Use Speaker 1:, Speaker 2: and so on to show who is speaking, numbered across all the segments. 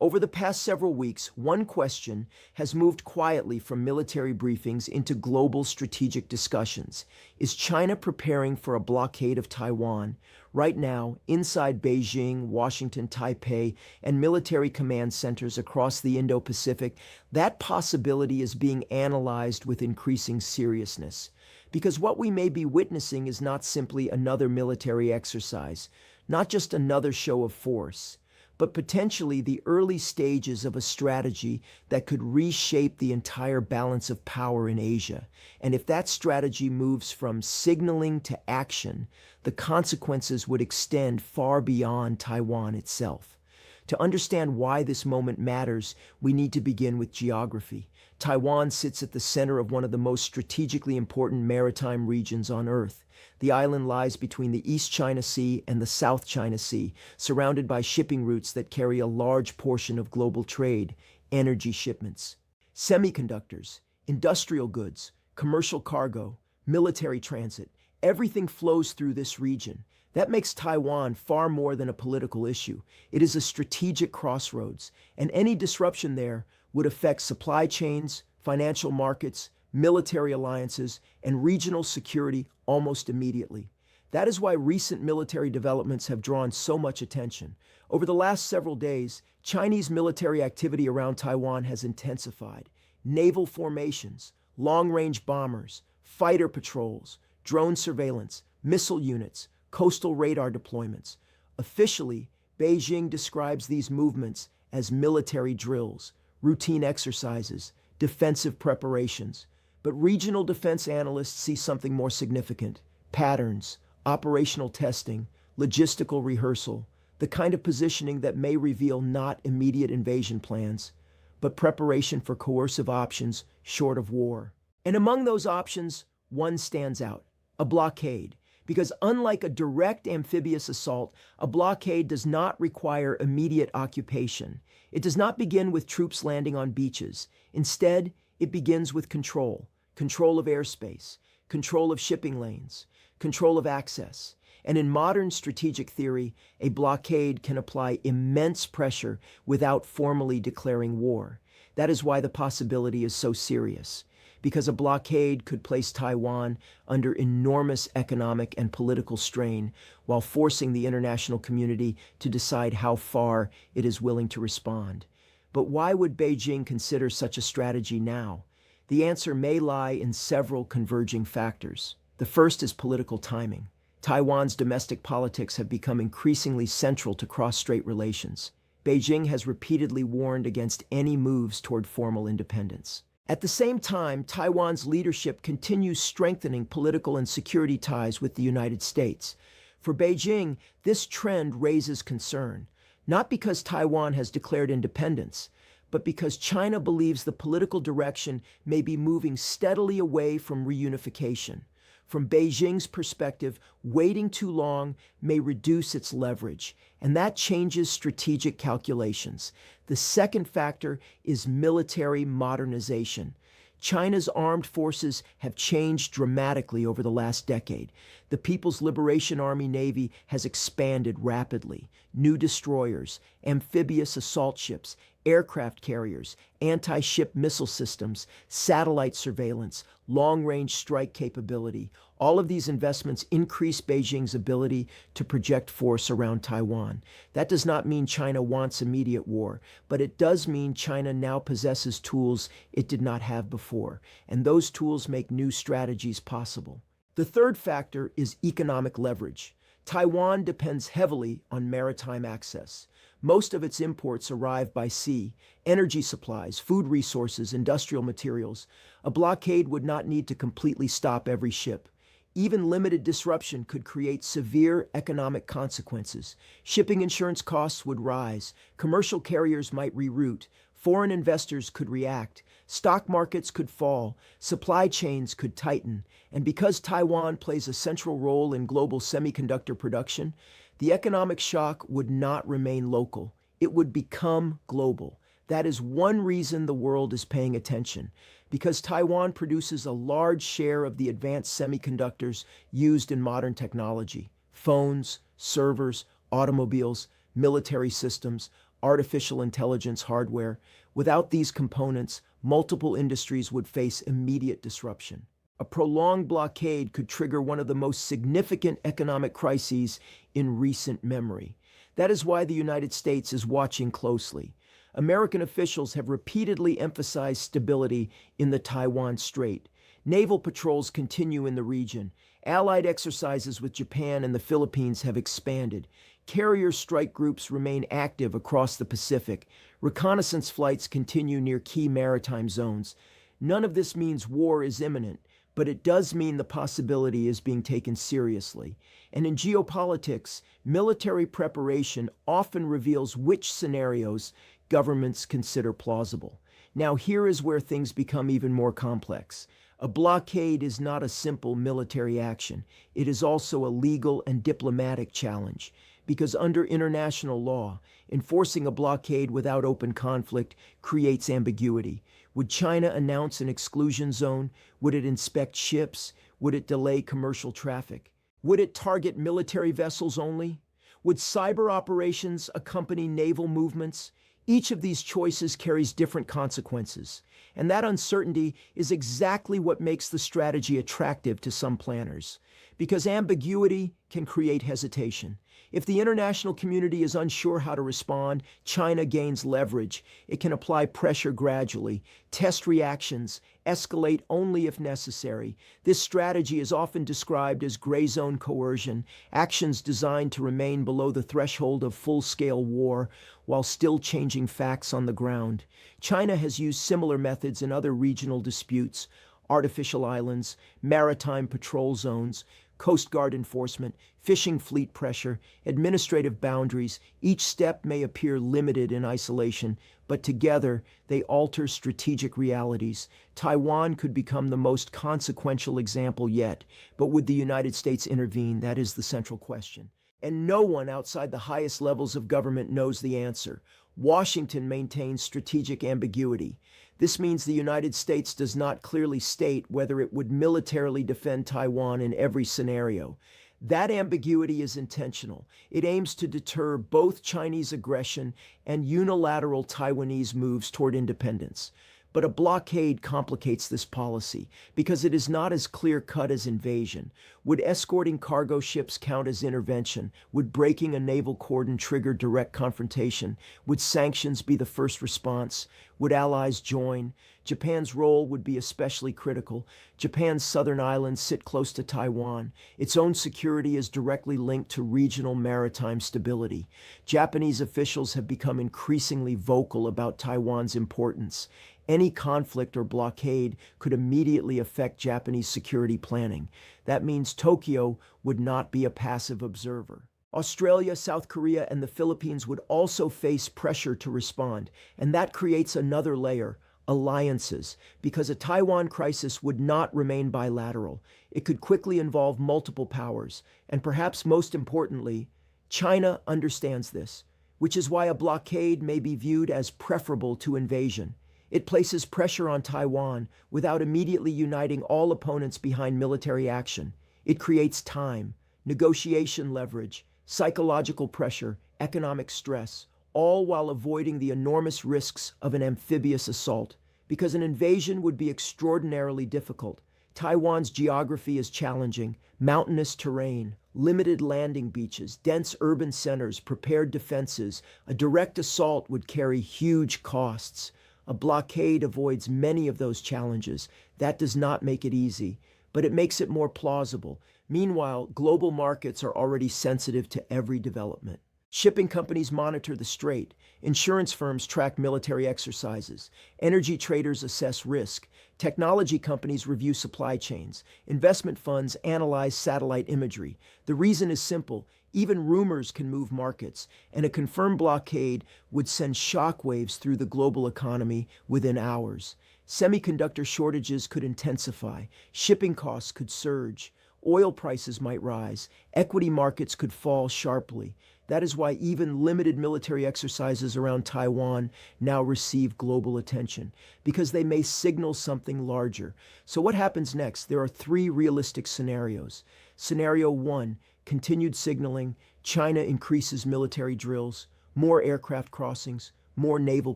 Speaker 1: Over the past several weeks, one question has moved quietly from military briefings into global strategic discussions. Is China preparing for a blockade of Taiwan? Right now, inside Beijing, Washington, Taipei, and military command centers across the Indo-Pacific, that possibility is being analyzed with increasing seriousness. Because what we may be witnessing is not simply another military exercise, not just another show of force, but potentially the early stages of a strategy that could reshape the entire balance of power in Asia. And if that strategy moves from signaling to action, the consequences would extend far beyond Taiwan itself. To understand why this moment matters, we need to begin with geography. Taiwan sits at the center of one of the most strategically important maritime regions on Earth. The island lies between the East China Sea and the South China Sea, surrounded by shipping routes that carry a large portion of global trade, energy shipments, semiconductors, industrial goods, commercial cargo, military transit. Everything flows through this region. That makes Taiwan far more than a political issue. It is a strategic crossroads, and any disruption there would affect supply chains, financial markets, military alliances, and regional security almost immediately. That is why recent military developments have drawn so much attention. Over the last several days, Chinese military activity around Taiwan has intensified. Naval formations, long-range bombers, fighter patrols, drone surveillance, missile units, coastal radar deployments. Officially, Beijing describes these movements as military drills, routine exercises, defensive preparations. But regional defense analysts see something more significant: patterns, operational testing, logistical rehearsal, the kind of positioning that may reveal not immediate invasion plans, but preparation for coercive options short of war. And among those options, one stands out: a blockade. Because unlike a direct amphibious assault, a blockade does not require immediate occupation. It does not begin with troops landing on beaches. Instead, it begins with control of airspace, control of shipping lanes, control of access. And in modern strategic theory, a blockade can apply immense pressure without formally declaring war. That is why the possibility is so serious, because a blockade could place Taiwan under enormous economic and political strain while forcing the international community to decide how far it is willing to respond. But why would Beijing consider such a strategy now? The answer may lie in several converging factors. The first is political timing. Taiwan's domestic politics have become increasingly central to cross-strait relations. Beijing has repeatedly warned against any moves toward formal independence. At the same time, Taiwan's leadership continues strengthening political and security ties with the United States. For Beijing, this trend raises concern, not because Taiwan has declared independence, but because China believes the political direction may be moving steadily away from reunification. From Beijing's perspective, waiting too long may reduce its leverage, and that changes strategic calculations. The second factor is military modernization. China's armed forces have changed dramatically over the last decade. The People's Liberation Army Navy has expanded rapidly. New destroyers, amphibious assault ships, aircraft carriers, anti-ship missile systems, satellite surveillance, long-range strike capability. All of these investments increase Beijing's ability to project force around Taiwan. That does not mean China wants immediate war, but it does mean China now possesses tools it did not have before, and those tools make new strategies possible. The third factor is economic leverage. Taiwan depends heavily on maritime access. Most of its imports arrive by sea: energy supplies, food resources, industrial materials. A blockade would not need to completely stop every ship. Even limited disruption could create severe economic consequences. Shipping insurance costs would rise, commercial carriers might reroute, foreign investors could react, stock markets could fall, supply chains could tighten, and because Taiwan plays a central role in global semiconductor production, the economic shock would not remain local. It would become global. That is one reason the world is paying attention, because Taiwan produces a large share of the advanced semiconductors used in modern technology: phones, servers, automobiles, military systems. artificial intelligence hardware. Without these components, multiple industries would face immediate disruption. A prolonged blockade could trigger one of the most significant economic crises in recent memory. That is why the United States is watching closely. American officials have repeatedly emphasized stability in the Taiwan Strait. Naval patrols continue in the region. Allied exercises with Japan and the Philippines have expanded. Carrier strike groups remain active across the Pacific. Reconnaissance flights continue near key maritime zones. None of this means war is imminent, but it does mean the possibility is being taken seriously. And in geopolitics, military preparation often reveals which scenarios governments consider plausible. Now, here is where things become even more complex. A blockade is not a simple military action. It is also a legal and diplomatic challenge, because under international law, enforcing a blockade without open conflict creates ambiguity. Would China announce an exclusion zone? Would it inspect ships? Would it delay commercial traffic? Would it target military vessels only? Would cyber operations accompany naval movements? Each of these choices carries different consequences, and that uncertainty is exactly what makes the strategy attractive to some planners, because ambiguity can create hesitation. If the international community is unsure how to respond, China gains leverage. It can apply pressure gradually, test reactions, escalate only if necessary. This strategy is often described as gray zone coercion, actions designed to remain below the threshold of full-scale war while still changing facts on the ground. China has used similar methods in other regional disputes: artificial islands, maritime patrol zones, Coast Guard enforcement, fishing fleet pressure, administrative boundaries. Each step may appear limited in isolation, but together they alter strategic realities. Taiwan could become the most consequential example yet, but would the United States intervene? That is the central question. And no one outside the highest levels of government knows the answer. Washington maintains strategic ambiguity. This means the United States does not clearly state whether it would militarily defend Taiwan in every scenario. That ambiguity is intentional. It aims to deter both Chinese aggression and unilateral Taiwanese moves toward independence. But a blockade complicates this policy because it is not as clear-cut as invasion. Would escorting cargo ships count as intervention? Would breaking a naval cordon trigger direct confrontation? Would sanctions be the first response? Would allies join? Japan's role would be especially critical. Japan's southern islands sit close to Taiwan. Its own security is directly linked to regional maritime stability. Japanese officials have become increasingly vocal about Taiwan's importance. Any conflict or blockade could immediately affect Japanese security planning. That means Tokyo would not be a passive observer. Australia, South Korea, and the Philippines would also face pressure to respond, and that creates another layer: alliances, because a Taiwan crisis would not remain bilateral. It could quickly involve multiple powers, and perhaps most importantly, China understands this, which is why a blockade may be viewed as preferable to invasion. It places pressure on Taiwan without immediately uniting all opponents behind military action. It creates time, negotiation leverage, psychological pressure, economic stress, all while avoiding the enormous risks of an amphibious assault, because an invasion would be extraordinarily difficult. Taiwan's geography is challenging: mountainous terrain, limited landing beaches, dense urban centers, prepared defenses. A direct assault would carry huge costs. A blockade avoids many of those challenges. That does not make it easy, but it makes it more plausible. Meanwhile, global markets are already sensitive to every development. Shipping companies monitor the strait. Insurance firms track military exercises. Energy traders assess risk. Technology companies review supply chains. Investment funds analyze satellite imagery. The reason is simple: even rumors can move markets, and a confirmed blockade would send shockwaves through the global economy within hours. Semiconductor shortages could intensify. Shipping costs could surge. Oil prices might rise. Equity markets could fall sharply. That is why even limited military exercises around Taiwan now receive global attention, because they may signal something larger. So what happens next? There are three realistic scenarios. Scenario 1, continued signaling. China increases military drills. More aircraft crossings, more naval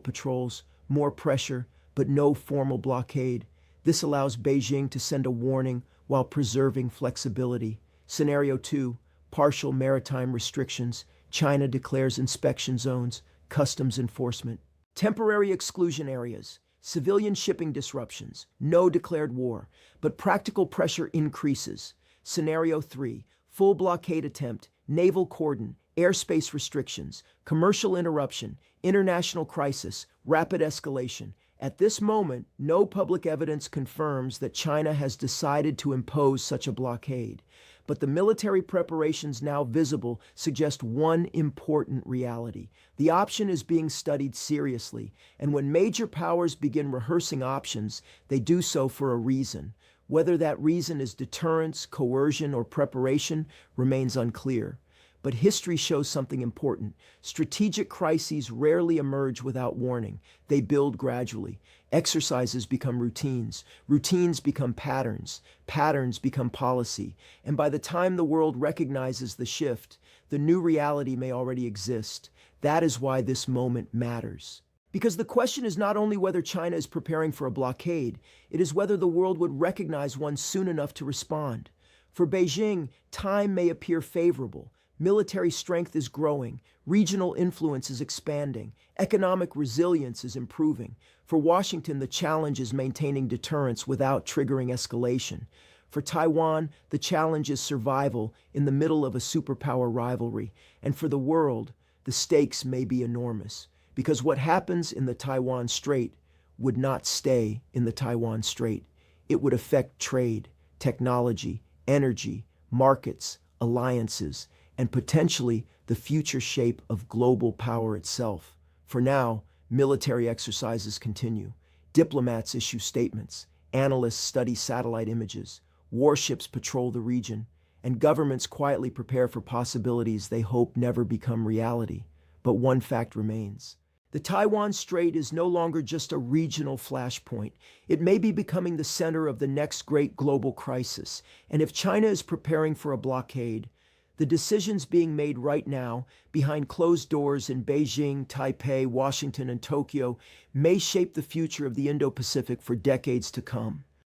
Speaker 1: patrols, more pressure, but no formal blockade. This allows Beijing to send a warning while preserving flexibility. Scenario 2, partial maritime restrictions. China declares inspection zones, customs enforcement. Temporary exclusion areas, civilian shipping disruptions, no declared war, but practical pressure increases. Scenario 3, full blockade attempt, naval cordon, airspace restrictions, commercial interruption, international crisis, rapid escalation. At this moment, no public evidence confirms that China has decided to impose such a blockade. But the military preparations now visible suggest one important reality. The option is being studied seriously, and when major powers begin rehearsing options, they do so for a reason. Whether that reason is deterrence, coercion, or preparation remains unclear. But history shows something important. Strategic crises rarely emerge without warning. They build gradually. Exercises become routines. Routines become patterns. Patterns become policy. And by the time the world recognizes the shift, the new reality may already exist. That is why this moment matters. Because the question is not only whether China is preparing for a blockade, it is whether the world would recognize one soon enough to respond. For Beijing, time may appear favorable. Military strength is growing, regional influence is expanding, economic resilience is improving. For Washington, the challenge is maintaining deterrence without triggering escalation. For Taiwan, the challenge is survival in the middle of a superpower rivalry. And for the world, the stakes may be enormous, because what happens in the Taiwan Strait would not stay in the Taiwan Strait. It would affect trade, technology, energy, markets, alliances, and potentially the future shape of global power itself. For now, military exercises continue. Diplomats issue statements. Analysts study satellite images. Warships patrol the region. And governments quietly prepare for possibilities they hope never become reality. But one fact remains. The Taiwan Strait is no longer just a regional flashpoint. It may be becoming the center of the next great global crisis. And if China is preparing for a blockade, the decisions being made right now, behind closed doors in Beijing, Taipei, Washington, and Tokyo, may shape the future of the Indo-Pacific for decades to come.